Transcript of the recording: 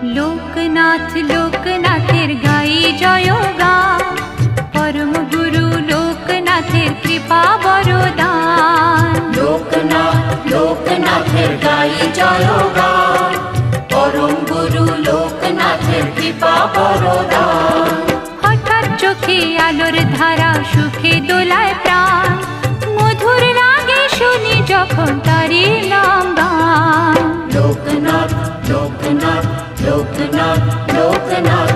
লোকনাথ লোকনাথের গাই জয়গান, পরম গুরু লোকনাথের কৃপা বরদান। লোকনাথ লোকনাথের গাই জয়গান, পরম গুরু লোকনাথের কৃপা বরদান। হঠাৎ চোখে আলোর ধারা, সুখে দোলায় প্রাণ, মধুর লাগে শুনি যখন তারি নাম গান। লোকনাথ লোকনাথ লোকনাথ লোকনাথ